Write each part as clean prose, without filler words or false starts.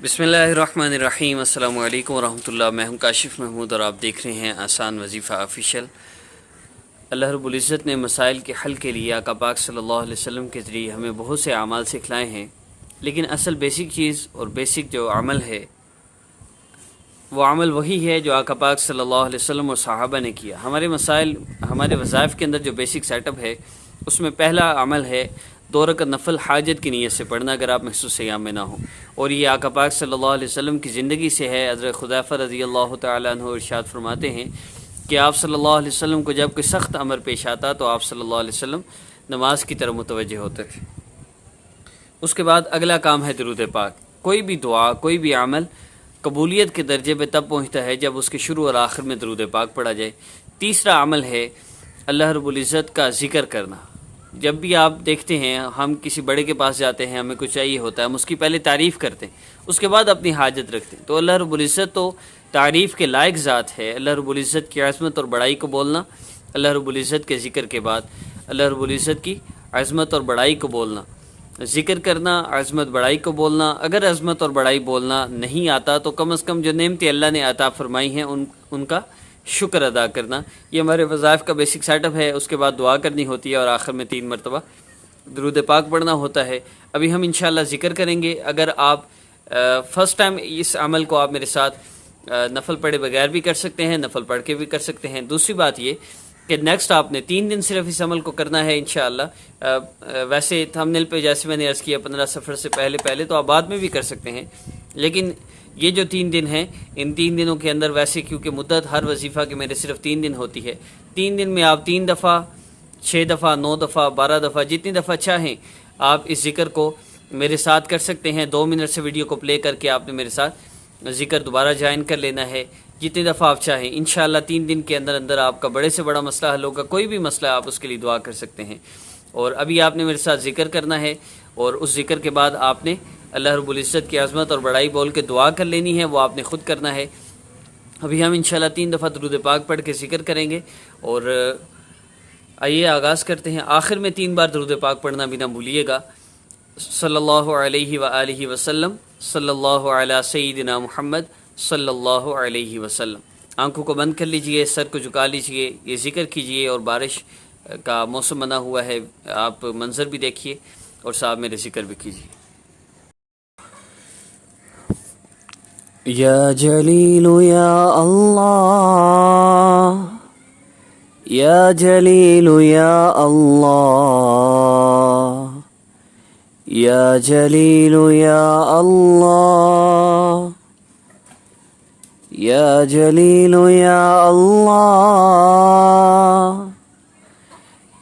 बिस्मिल्लाहिर्रहमानिर्रहीम। अस्सलामु अलैकुम वरहमतुल्लाह। मैं हूं काशिफ महमूद और आप देख रहे हैं आसान वजीफ़ा ऑफिशियल। अल्लाह रब्बुल इज़्ज़त ने मसाइल के हल के लिए आका पाक सल्लल्लाहु अलैहि वसल्लम के ज़रिए हमें बहुत से अमाल सिखलाए हैं, लेकिन असल बेसिक चीज़ और बेसिक जो अमल है वो अमल वही है जो आका पाक सल्लल्लाहु अलैहि वसल्लम और सहाबा ने किया। हमारे मसाइल, हमारे वज़ाइफ के अंदर जो बेसिक सेटअप है उसमें पहला अमल है 2 रकात नफल हाजत की नीयत से पढ़ना, अगर आप महसूस सयाम में ना हो। और ये आका पाक सल्लल्लाहु अलैहि वसल्लम की ज़िंदगी से है। हज़रत खुदैफा रज़ी अल्लाह तआला अन्हु इरशाद फरमाते हैं कि आप सल्लल्लाहु अलैहि वसल्लम को जब कोई सख्त अमर पेश आता तो आप सल्लल्लाहु अलैहि वसल्लम नमाज की तरफ मुतवज्जे होते थे। उसके बाद अगला काम है दरूद पाक। कोई भी दुआ, कोई भी अमल कबूलियत के दर्जे पे तब पहुँचता है जब उसके शुरू और आखिर में दरूद पाक पढ़ा जाए। तीसरा अमल है अल्लाह रब्बुल इज़्ज़त का ज़िक्र करना। जब भी आप देखते हैं हम किसी बड़े के पास जाते हैं, हमें कुछ चाहिए होता है, हम उसकी पहले तारीफ़ करते हैं, उसके बाद अपनी हाजत रखते हैं। तो अल्लाह रब्बुल इज़्ज़त तो तारीफ़ के लायक ज़ात है। अल्लाह रब्बुल इज़्ज़त की अज़मत और बड़ाई को बोलना, अल्लाह रब्बुल इज़्ज़त के ज़िक्र के बाद अल्लाह रब्बुल इज़्ज़त की अज़मत और बड़ाई को बोलना, ज़िक्र करना, अज़मत बड़ाई को बोलना। अगर अज़मत और बड़ाई बोलना नहीं आता तो कम अज़ कम जो नेमतें अल्लाह ने अता फ़रमाई हैं उनका शुक्र अदा करना। ये हमारे वज़ाइफ का बेसिक सेटअप है। उसके बाद दुआ करनी होती है और आखिर में 3 मरतबा दरूद पाक पढ़ना होता है। अभी हम इंशाअल्लाह ज़िक्र करेंगे। अगर आप फ़र्स्ट टाइम इस अमल को आप मेरे साथ नफल पढ़े बगैर भी कर सकते हैं, नफल पढ़ के भी कर सकते हैं। दूसरी बात ये कि नेक्स्ट आपने 3 दिन सिर्फ इस अमल को करना है इंशाअल्लाह। वैसे थंबनेल पे जैसे मैंने अर्ज़ किया 15 सफ़र से पहले तो आप बाद में भी कर सकते हैं, लेकिन ये जो 3 दिन हैं, इन 3 दिनों के अंदर वैसे क्योंकि मुद्दत हर वजीफ़ा के मेरे सिर्फ 3 दिन होती है, 3 दिन में आप 3 दफ़ा, 6 दफ़ा, 9 दफ़ा, 12 दफ़ा, जितनी दफ़ा चाहें आप इस ज़िक्र को मेरे साथ कर सकते हैं। 2 मिनट से वीडियो को प्ले करके आपने मेरे साथ ज़िक्र दोबारा ज्वाइन कर लेना है जितनी दफ़ा आप चाहें। इंशाअल्लाह 3 दिन के अंदर अंदर आपका बड़े से बड़ा मसला हल होगा। कोई भी मसला आप उसके लिए दुआ कर सकते हैं। और अभी आपने मेरे साथ ज़िक्र करना है और उस ज़िक्र के बाद आपने अल्लाह रब्बुल इज़्ज़त की अज़मत और बड़ाई बोल के दुआ कर लेनी है, वो आपने ख़ुद करना है। अभी हम इंशाअल्लाह 3 दफ़ा दरूद पाक पढ़ के ज़िक्र करेंगे और आइए आगाज़ करते हैं। आखिर में 3 बार दरूद पाक पढ़ना भी ना भूलिएगा। सल्लल्लाहु अलैहि व आलिहि वसल्लम, सल्लल्लाहु अला सय्यिदिना मुहम्मद, सल्लल्लाहु अलैहि वसल्लम। आंखों को बंद कर लीजिए, सर को झुका लीजिए, ये ज़िक्र कीजिए। और बारिश का मौसम बना हुआ है, आप मंज़र भी देखिए और साथ मेरे ज़िक्र भी कीजिए। या जलीलु या अल्लाह, या जलीलु या अल्लाह, या जलीलु या अल्लाह, या जलीलु या अल्लाह,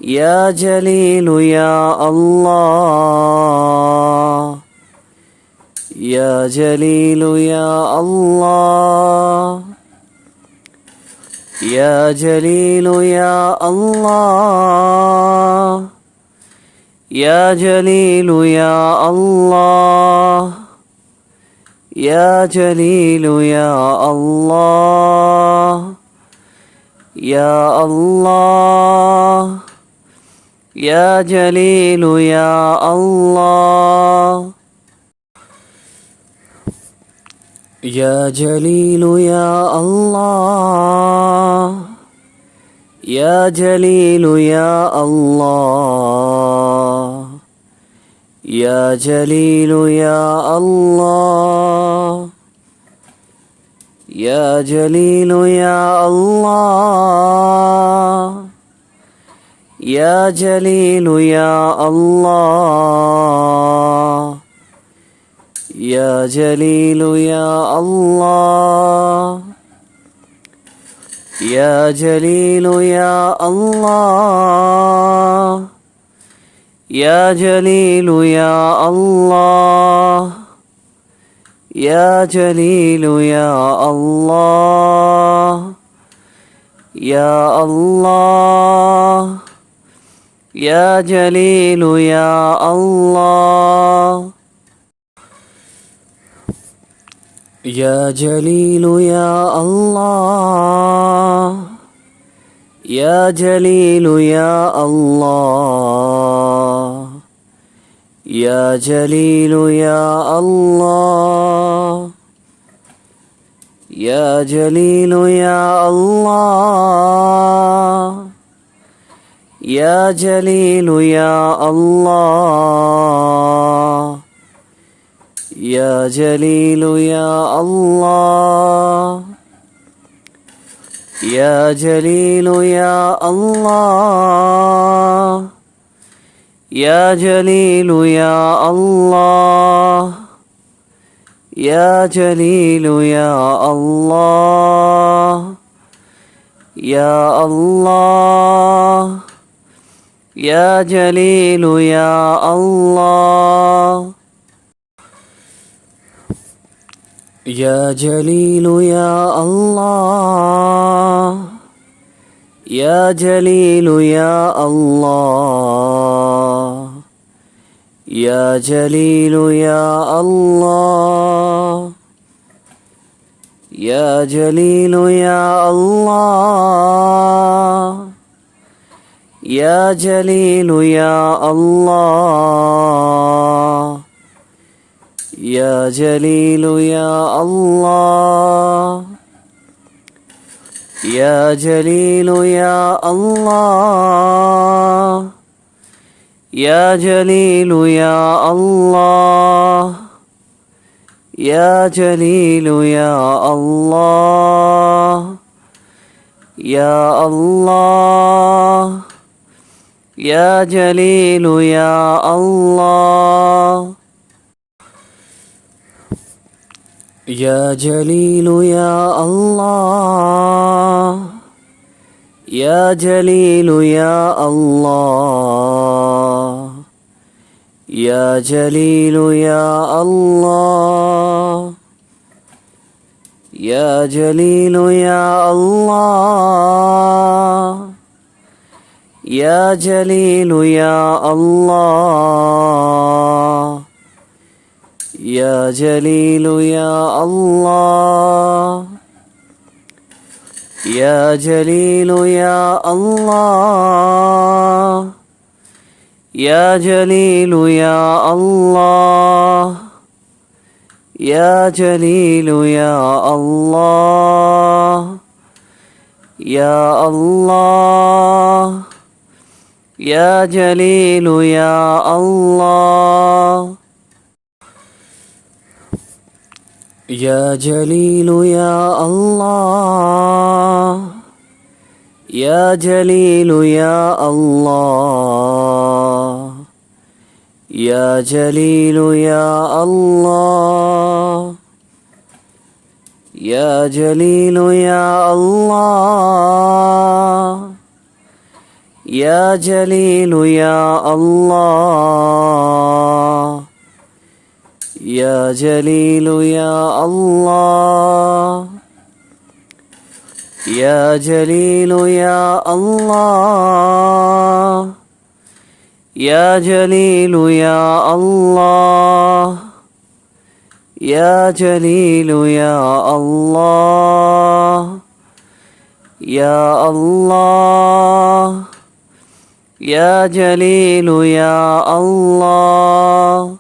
या जलीलु या अल्लाह, या जलीलु या अल्लाह, या जलीलु या अल्लाह, या जलीलु या अल्लाह, या जलीलु या अल्लाह, या अल्लाह, या जलीलु या अल्लाह, या जलीलु या अल्लाह, या जलीलु या अल्लाह, या जलीलु या अल्लाह, या जलीलु या अल्लाह, या जलीलु या अल्लाह, या जलीलु या अल्लाह, या जलीलु या अल्लाह, या जलीलु या अल्लाह, या जलीलु या अल्लाह, या अल्लाह, या जलीलु या अल्लाह, या जलीलु या अल्लाह, या जलीलु या अल्लाह, या जलीलु या अल्लाह, يا جليل يا الله يا جليل يا الله يا جليل يا الله يا جليل يا الله يا جليل يا الله يا جليل يا الله يا الله يا جليل يا الله يا جليل يا الله يا جليل يا الله يا جليل يا الله يا جليل يا الله يا جليل يا الله يا جليل يا الله يا جليل يا الله يا جليل يا الله يا جليل يا الله يا الله يا جليل يا الله يا جليل يا الله يا جليل يا الله يا جليل يا الله يا جليل يا الله يا جليل يا الله يا جليل يا الله يا جليل يا الله يا جليل يا الله يا جليل يا الله يا الله يا جليل يا الله يا جليل يا الله يا جليل يا الله يا جليل يا الله يا جليل يا الله يا جليل يا الله يا جليل يا الله يا جليل يا الله يا جليل يا الله يا جليل يا الله يا الله يا جليل يا الله